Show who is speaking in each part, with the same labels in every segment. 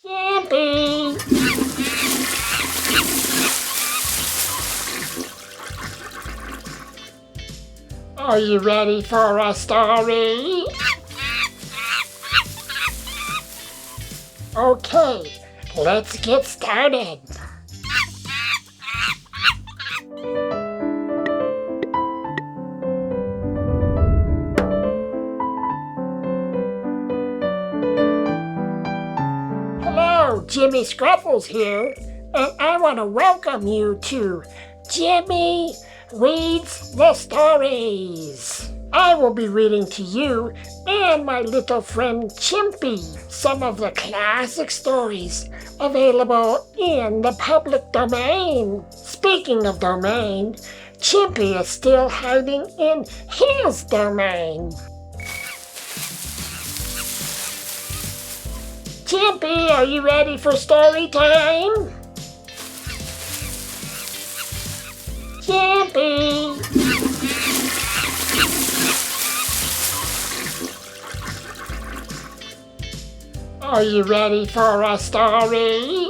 Speaker 1: Chimpi! Are you ready for a story? Okay, let's get started. Hello, Jimi Scruffles here, and I want to welcome you to Jimi Reads the Stories. I will be reading to you and my little friend Chimpi some of the classic stories available in the public domain. Speaking of domain, Chimpi is still hiding in his domain. Chimpi, are you ready for story time? Chimpi! Are you ready for a story?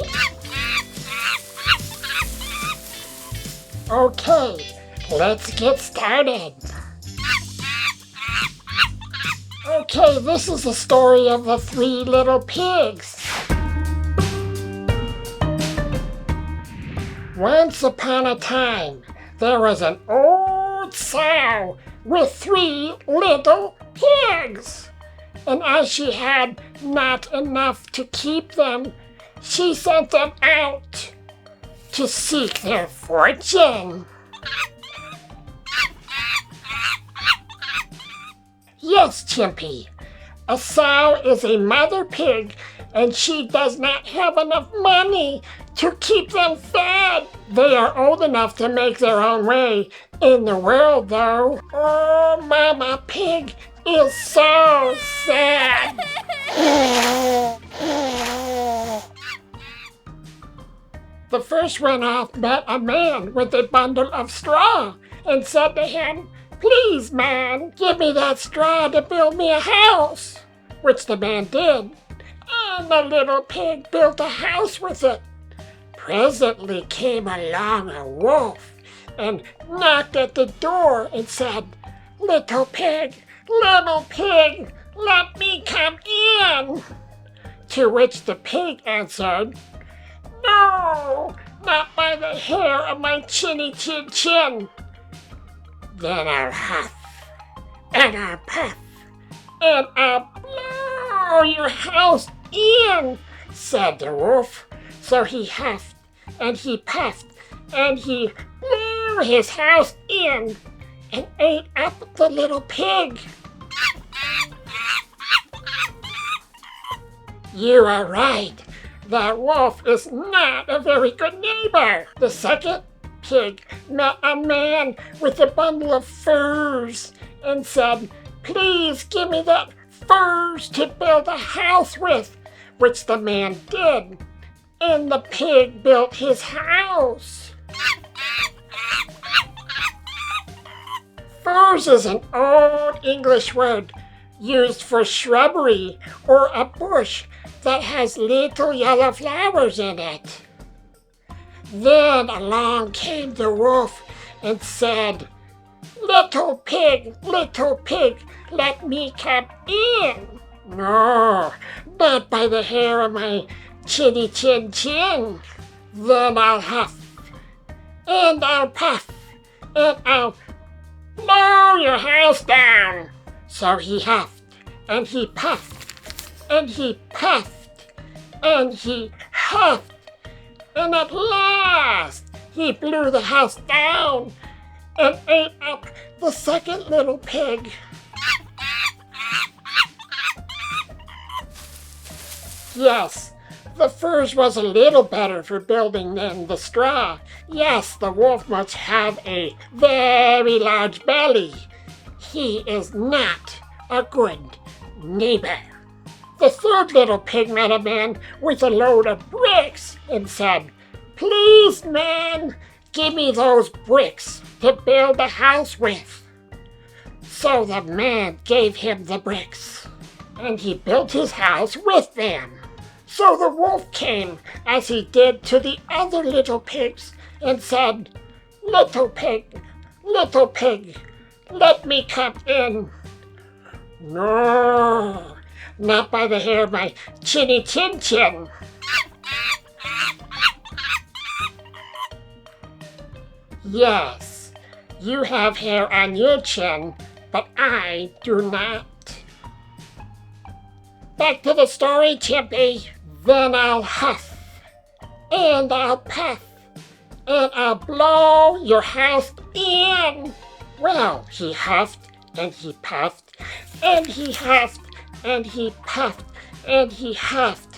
Speaker 1: Okay, let's get started. Okay, this is the story of the three little pigs. Once upon a time, there was an old sow with three little pigs. And as she had not enough to keep them, she sent them out to seek their fortune. Yes, Chimpi, a sow is a mother pig, and she does not have enough money to keep them fed. They are old enough to make their own way in the world, though. Oh, Mama Pig is so sad. The first went off met a man with a bundle of straw and said to him, "Please, man, give me that straw to build me a house," which the man did, and the little pig built a house with it. Presently came along a wolf and knocked at the door and said, little pig, let me come in." To which the pig answered, "No, not by the hair of my chinny chin chin." Then I'll huff, and I'll puff, and I'll blow your house in, said the wolf. So he huffed, and he puffed, and he blew his house in, and ate up the little pig. You are right. The wolf is not a very good neighbor. The second pig met a man with a bundle of furs and said, "Please give me that furs to build a house with," which the man did, and the pig built his house. Furs is an old English word used for shrubbery or a bush that has little yellow flowers in it. Then along came the wolf and said, little pig, let me come in." "No, not by the hair of my chinny chin chin." Then I'll huff, and I'll puff, and I'll blow your house down. So he huffed, and he puffed, and he puffed, and he huffed, and at last he blew the house down and ate up the second little pig. Yes, the furs was a little better for building than the straw. Yes, the wolf must have a very large belly. He is not a good neighbor. The third little pig met a man with a load of bricks and said, "Please, man, give me those bricks to build a house with." So the man gave him the bricks, and he built his house with them. So the wolf came, as he did to the other little pigs, and said, little pig, let me come in. No, not by the hair of my chinny chin chin. Yes, you have hair on your chin, but I do not. Back to the story, Chimpy. Then I'll huff, and I'll puff, and I'll blow your house in. Well, he huffed, and he puffed, and he huffed, and he puffed, and he huffed,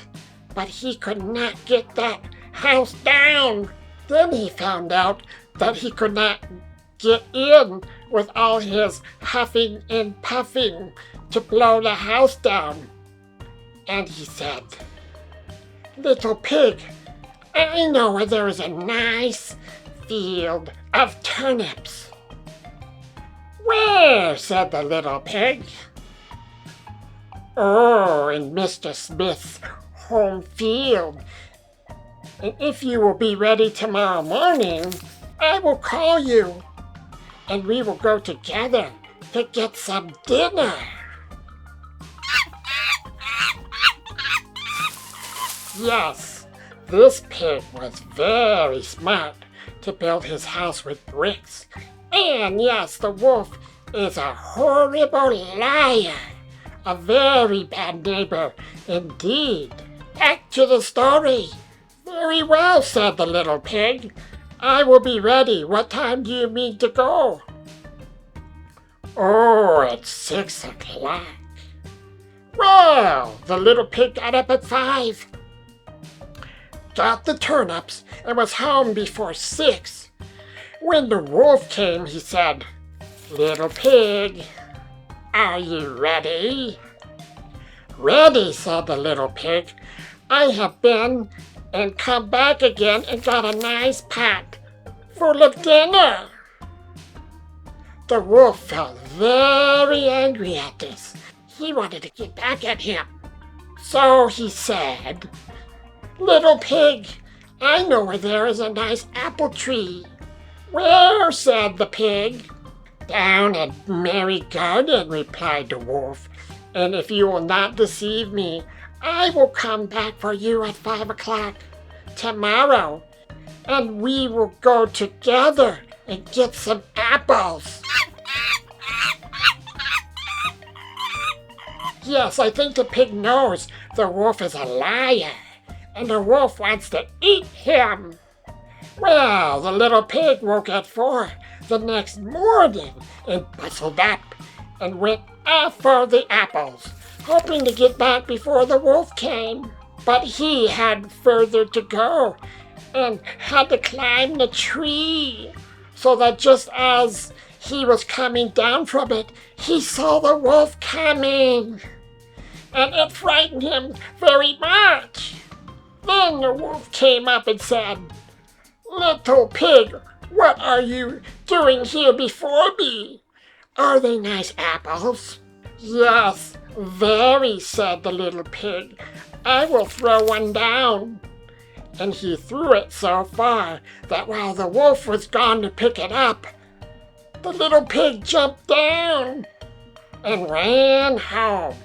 Speaker 1: but he could not get that house down. Then he found out that he could not get in with all his huffing and puffing to blow the house down. And he said, little pig, I know where there is a nice field of turnips. Where? Said the little pig. Oh, in Mr. Smith's home field. And if you will be ready tomorrow morning, I will call you, and we will go together to get some dinner. Yes, this pig was very smart to build his house with bricks. And yes, the wolf is a horrible liar, a very bad neighbor indeed. Back to the story. Very well, said the little pig. I will be ready. What time do you mean to go? Oh, it's 6 o'clock. Well, the little pig got up at 5. Got the turnips and was home before 6. When the wolf came, he said, little pig, are you ready? Ready, said the little pig. I have been and come back again and got a nice pot full of dinner. The wolf felt very angry at this. He wanted to get back at him. So he said, little pig, I know where there is a nice apple tree. Where? Said the pig. Down at Merry Garden, replied the wolf. And if you will not deceive me, I will come back for you at 5 o'clock tomorrow, and we will go together and get some apples. Yes, I think the pig knows the wolf is a liar, and the wolf wants to eat him. Well, the little pig woke at 4 the next morning and bustled up and went off for the apples, hoping to get back before the wolf came. But he had further to go and had to climb the tree, so that just as he was coming down from it, he saw the wolf coming, and it frightened him very much. Then the wolf came up and said, little pig, what are you doing here before me? Are they nice apples? Yes, very, said the little pig. I will throw one down. And he threw it so far that while the wolf was gone to pick it up, the little pig jumped down and ran home.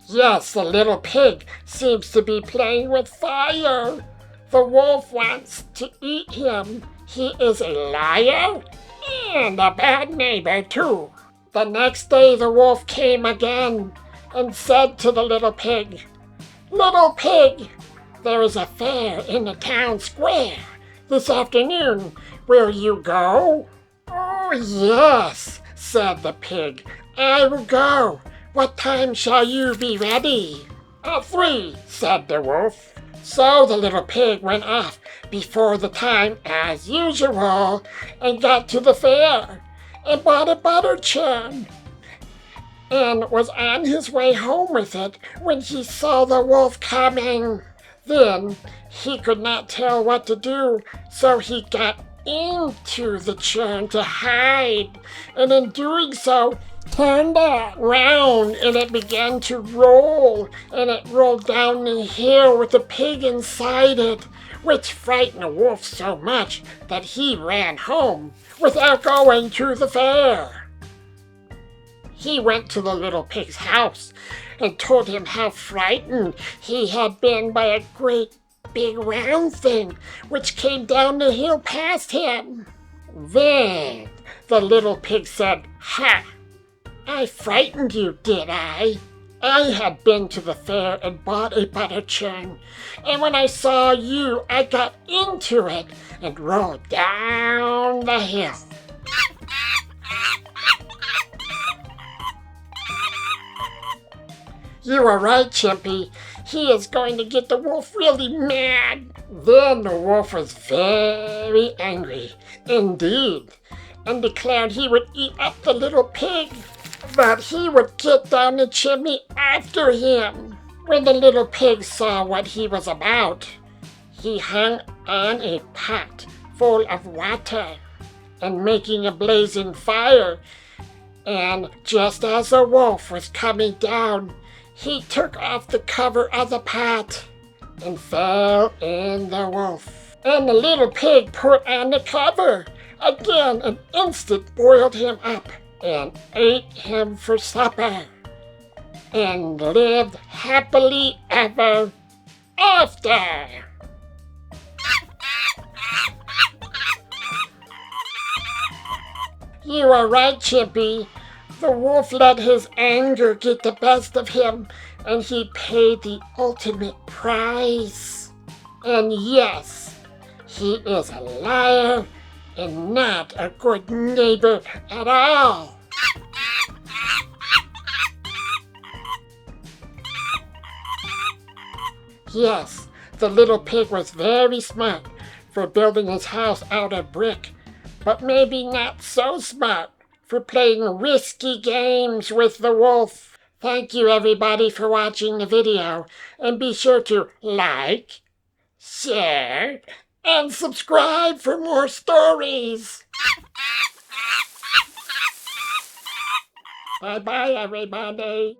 Speaker 1: Yes, the little pig seems to be playing with fire. The wolf wants to eat him. He is a liar and a bad neighbor too. The next day the wolf came again and said to the little pig, little pig, there is a fair in the town square this afternoon. Will you go? Oh, yes, said the pig. I will go. What time shall you be ready? At 3, said the wolf. So the little pig went off before the time as usual and got to the fair and bought a butter churn and was on his way home with it when he saw the wolf coming. Then he could not tell what to do, so he got into the churn to hide, and in doing so, turned around and it began to roll, and it rolled down the hill with the pig inside it, which frightened the wolf so much that he ran home without going to the fair. He went to the little pig's house and told him how frightened he had been by a great big round thing which came down the hill past him. Then the little pig said, "Ha! I frightened you, did I? I had been to the fair and bought a butter churn, and when I saw you, I got into it and rolled down the hill." You are right, Chimpy. He is going to get the wolf really mad. Then the wolf was very angry indeed, and declared he would eat up the little pig, but he would get down the chimney after him. When the little pig saw what he was about, he hung on a pot full of water and making a blazing fire, and just as the wolf was coming down, he took off the cover of the pot and fell in the wolf. And the little pig put on the cover. Again, an instant boiled him up and ate him for supper, and lived happily ever after. You are right, Chimpy. The wolf let his anger get the best of him, and he paid the ultimate price. And yes, he is a liar and not a good neighbor at all. Yes, the little pig was very smart for building his house out of brick, but maybe not so smart for playing risky games with the wolf. Thank you everybody for watching the video, and be sure to like, share, and subscribe for more stories. Bye-bye everybody.